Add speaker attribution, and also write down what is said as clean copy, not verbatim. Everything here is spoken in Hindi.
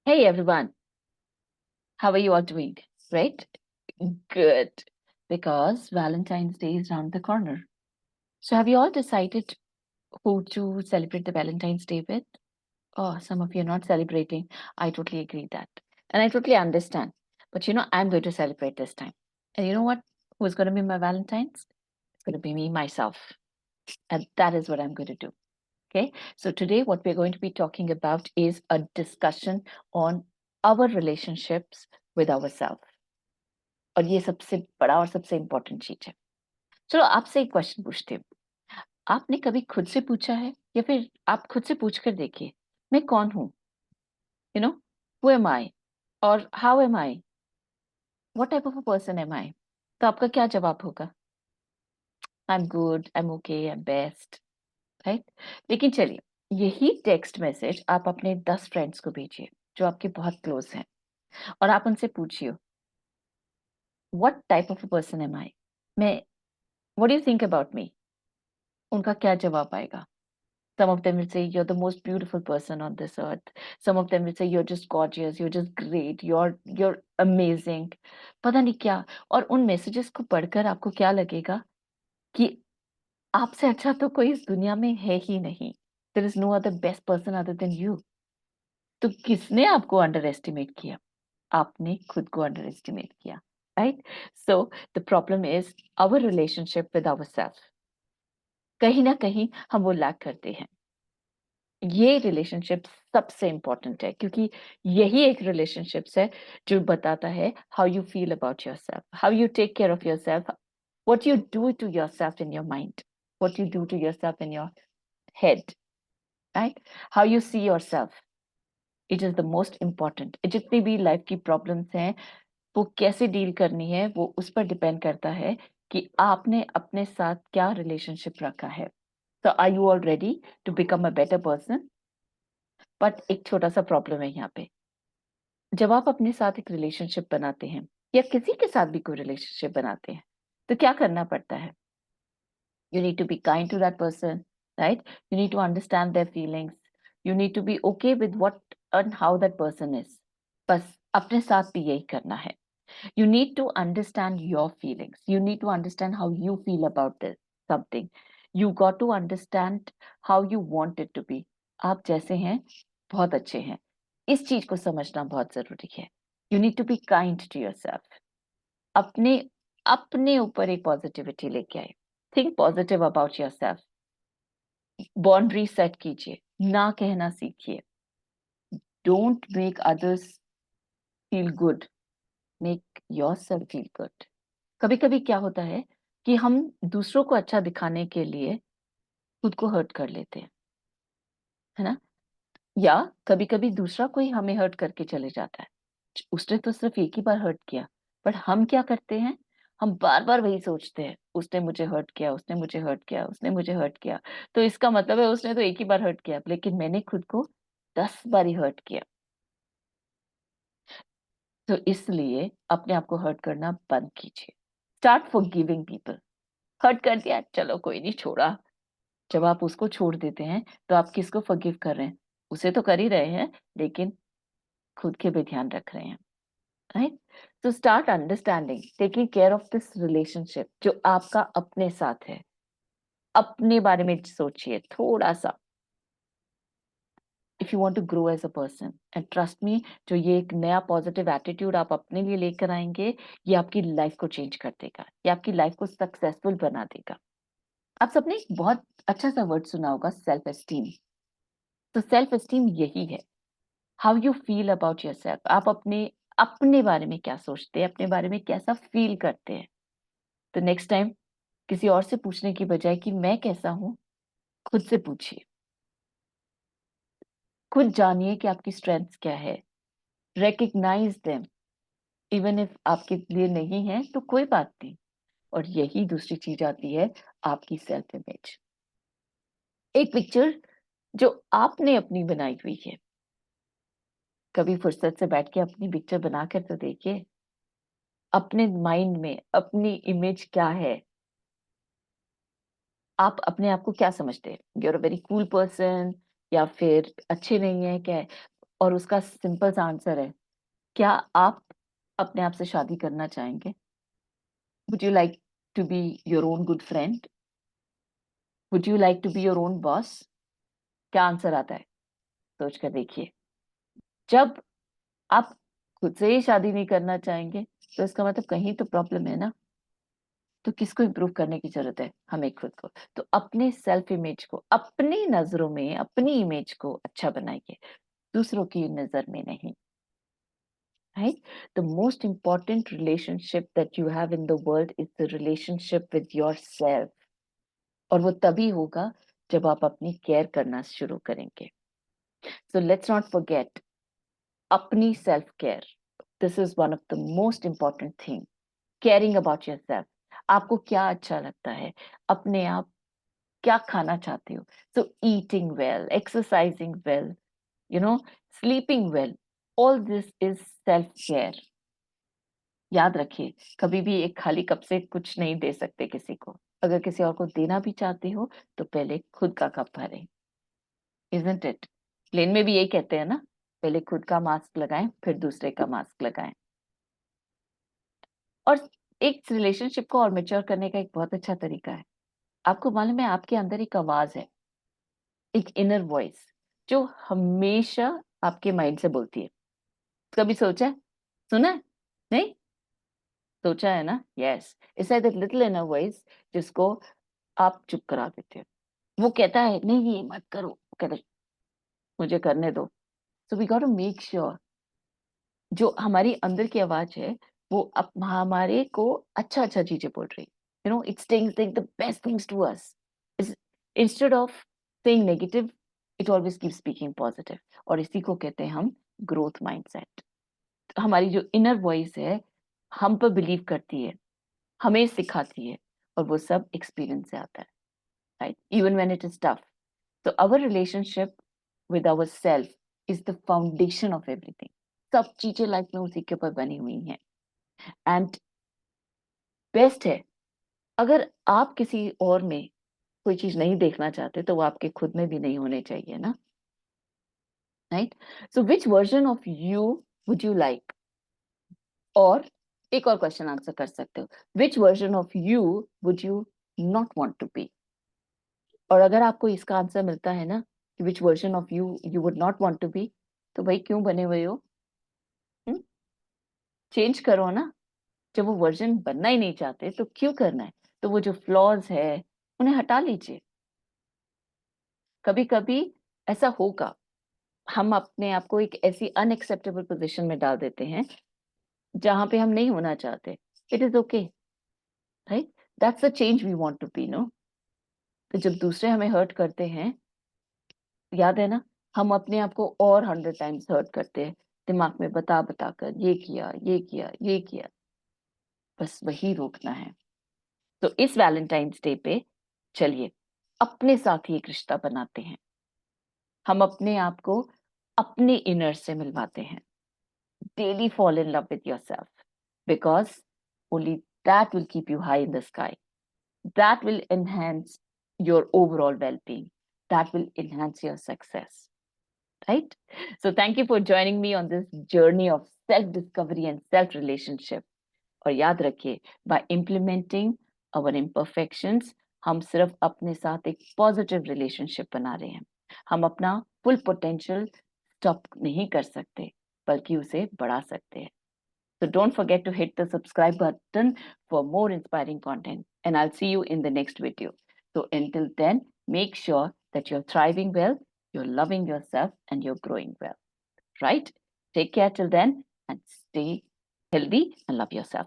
Speaker 1: Hey everyone, how are you all doing? Right? Good. Because Valentine's Day is around the corner. So have you all decided who to celebrate the Valentine's Day with? Oh, some of you are not celebrating. I totally agree that. And I totally understand. But I'm going to celebrate this time. And you know what? Who's going to be my Valentine's? It's going to be me, myself. And that is what I'm going to do. Okay. So today, what we're going to be talking about is a discussion on our relationships with ourselves. और ये सबसे बड़ा और सबसे इम्पोर्टेंट चीज है। चलो आपसे एक क्वेश्चन पूछती हूँ। आपने कभी खुद से पूछा है या फिर आप खुद से पूछ कर देखिए, मैं कौन हूँ? You know, who am I और how am I? What type of a person am I? तो आपका क्या जवाब होगा? I am good, I am okay, I am best, right? लेकिन चलिए, यही टेक्स्ट मैसेज आप अपने 10 फ्रेंड्स को भेजिए जो आपके बहुत क्लोज हैं और आप उनसे पूछिए, what type of a person am I? मैं what do you think about me? उनका क्या जवाब आएगा? Some of them will say you're the most beautiful person on this earth. Some of them will say you're just gorgeous, you're just great, you're amazing. पता नहीं क्या। और उन मैसेजेस को पढ़कर आपको क्या लगेगा कि आपसे अच्छा तो कोई इस दुनिया में है ही नहीं। There is no other best person other than you. तो किसने आपको अंडर एस्टिमेट किया? आपने खुद को अंडर एस्टिमेट किया, right? So the problem is our relationship with our self. कहीं ना कहीं हम वो लैक करते हैं। ये रिलेशनशिप सबसे इम्पोर्टेंट है क्योंकि यही एक रिलेशनशिप्स है जो बताता है how you feel about yourself, how you take care of yourself, what you do to yourself in your mind, what you do to yourself in your head, right? How you see yourself, it is the most important. जितनी भी लाइफ की प्रॉब्लम्स हैं वो कैसे डील करनी है वो उस पर डिपेंड करता है कि आपने अपने साथ क्या रिलेशनशिप रखा है। So are you all ready to become a better person? But एक छोटा सा प्रॉब्लम है यहाँ पे। जब आप अपने साथ एक रिलेशनशिप बनाते हैं या किसी के साथ भी कोई रिलेशनशिप बनाते हैं तो क्या करना पड़ता है? You need to be kind to that person, right? You need to understand their feelings, you need to be okay with what and how that person is. बस अपने साथ भी यही करना है। You need to understand your feelings. You need to understand how you feel about this something. You got to understand how you want it to be. आप जैसे हैं बहुत अच्छे हैं। इस चीज को समझना बहुत जरूरी है। You need to be kind to yourself. अपने अपने ऊपर एक पॉजिटिविटी लेके आए। Think positive about yourself. Boundary set कीजिए, ना कहना सीखिए। Don't make others feel good. Make yourself feel good. कभी कभी क्या होता है कि हम दूसरों को अच्छा दिखाने के लिए खुद को हर्ट कर लेते हैं, है ना? या कभी कभी दूसरा कोई हमें हर्ट करके चले जाता है। उसने तो सिर्फ एक ही बार हर्ट किया, बट हम क्या करते हैं? हम बार बार वही सोचते हैं, उसने मुझे हर्ट किया, उसने मुझे हर्ट किया, उसने मुझे हर्ट किया। तो इसका मतलब है उसने तो एक ही बार हर्ट किया, लेकिन मैंने खुद को 10 बारी हर्ट किया। तो इसलिए अपने आप को हर्ट करना बंद कीजिए। Start forgiving people. Hurt कर दिया, चलो कोई नहीं, छोड़ा। जब आप उसको छोड़ देते हैं तो आप किसको फॉरगिव कर रहे हैं? उसे तो कर ही रहे हैं, लेकिन खुद के भी ध्यान रख रहे हैं, राइट? तो start understanding, taking care of this relationship जो आपका अपने साथ है। अपने बारे में सोचिए थोड़ा सा। If you want to grow as a person and trust me, जो ये एक नया पॉजिटिव एटीट्यूड आप अपने लिए लेकर आएंगे, ये आपकी लाइफ को चेंज कर देगा, ये आपकी लाइफ को सक्सेसफुल बना देगा। आप सबने एक बहुत अच्छा सा वर्ड सुना होगा, सेल्फ एस्टीम। तो सेल्फ एस्टीम यही है, how you feel about yourself. आप अपने अपने बारे में क्या सोचते हैं, अपने बारे में कैसा फील करते हैं। तो नेक्स्ट टाइम किसी और से पूछने की बजाय कि मैं कैसा हूं, खुद से पूछिए। खुद जानिए कि आपकी स्ट्रेंथ्स क्या है। रिकग्नाइज देम, इवन इफ आपके लिए नहीं है तो कोई बात नहीं। और यही दूसरी चीज आती है, आपकी सेल्फ इमेज। एक पिक्चर जो आपने अपनी बनाई हुई है, कभी फुर्सत से बैठ के अपनी पिक्चर बनाकर तो देखिए। अपने माइंड में अपनी इमेज क्या है? आप अपने आप को क्या समझते हैं? You are a very cool person, या फिर अच्छे नहीं है क्या है? और उसका सिंपल सा आंसर है, क्या आप अपने आप से शादी करना चाहेंगे? Would you like to be your own good friend? Would you like to be your own boss? क्या आंसर आता है? सोच कर देखिए। जब आप खुद से ही शादी नहीं करना चाहेंगे, तो इसका मतलब कहीं तो प्रॉब्लम है ना। तो किसको इम्प्रूव करने की जरूरत है? हमें खुद को। तो अपने सेल्फ इमेज को, अपनी नजरों में अपनी इमेज को अच्छा बनाइए, दूसरों की नजर में नहीं। Right? The most important relationship that you have in the world is the relationship with yourself. और वो तभी होगा जब आप अपनी केयर करना शुरू करेंगे। So let's not forget, अपनी self care. This is one of the most important thing. Caring about yourself. आपको क्या अच्छा लगता है? अपने आप क्या खाना चाहते हो? So eating well, exercising well, sleeping well. All this is self-care. याद रखिए, कभी भी एक खाली कप से कुछ नहीं दे सकते किसी को। अगर किसी और को देना भी चाहते हो, तो पहले खुद का कप भरें। Isn't it? प्लेन में भी यही कहते हैं ना, पहले खुद का मास्क लगाएं, फिर दूसरे का मास्क लगाएं। और एक रिलेशनशिप को और मैच्योर करने का एक बहुत अच्छा तरीका है। आपको मालूम है, आपके अंदर एक आवाज है, एक इनर वॉइस, जो हमेशा आपके माइंड से बोलती है। कभी सोचा है? सुना है? नहीं सोचा है ना? Yes, it's that little inner voice जिसको आप चुप करा देते हो। वो कहता है नहीं ये मत करो, वो कहता है मुझे करने दो। So we got to make sure जो हमारी अंदर की आवाज है वो हमारे को अच्छा अच्छा चीजें बोल रही। It's saying the best things to us. Instead of saying negative, it always keeps speaking positive. और इसी को कहते हैं हम ग्रोथ माइंडसेट। हमारी जो इनर वॉइस है हम पर बिलीव करती है, हमें सिखाती है, और वो सब एक्सपीरियंस से आता है, right? Even when it is tough. तो our relationship with ourself is the foundation of everything. सब चीजें लाइफ में उसी के ऊपर बनी हुई हैं। एंड बेस्ट है, अगर आप किसी और में कोई चीज नहीं देखना चाहते तो वो आपके खुद में भी नहीं होने चाहिए ना, right? So which version of you would you like? और एक और क्वेश्चन आंसर कर सकते हो, which version of you would you not want to be? और अगर आपको इसका आंसर मिलता है ना कि which version of you you would not want to be, तो भाई क्यों बने हुए हो? चेंज करो ना। जब वो वर्जन बनना ही नहीं चाहते तो क्यों करना है? तो वो जो फ्लॉज है उन्हें हटा लीजिए। कभी कभी ऐसा होगा, हम अपने आप को एक ऐसी अनएक्सेप्टेबल पोजीशन में डाल देते हैं जहां पे हम नहीं होना चाहते। It is okay, right? That's the change we want to be, no? तो जब दूसरे हमें हर्ट करते हैं, याद है ना, हम अपने आप को और 100 टाइम्स हर्ट करते हैं, दिमाग में बता बता कर ये किया ये किया ये किया। बस वही रोकना है। तो इस वैलेंटाइंस डे पे चलिए अपने साथ ही एक रिश्ता बनाते हैं। हम अपने आप को अपने इनर से मिलवाते हैं। Daily fall in love with yourself, because only that will keep you high in the sky, that will enhance your overall well-being, that will enhance your success, right? So thank you for joining me on this journey of self discovery and self relationship. और याद रखिए, by implementing our imperfections, हम सिर्फ अपने साथ एक पॉजिटिव रिलेशनशिप बना रहे हैं। हम अपना फुल पोटेंशियल स्टॉप नहीं कर सकते, बल्कि उसे बढ़ा सकते हैं। So don't forget to hit the subscribe button for more inspiring content, and I'll see you in the next video. So until then, make sure that you're thriving well, you're loving yourself, and you're growing well, right? Take care till then and stay healthy and love yourself.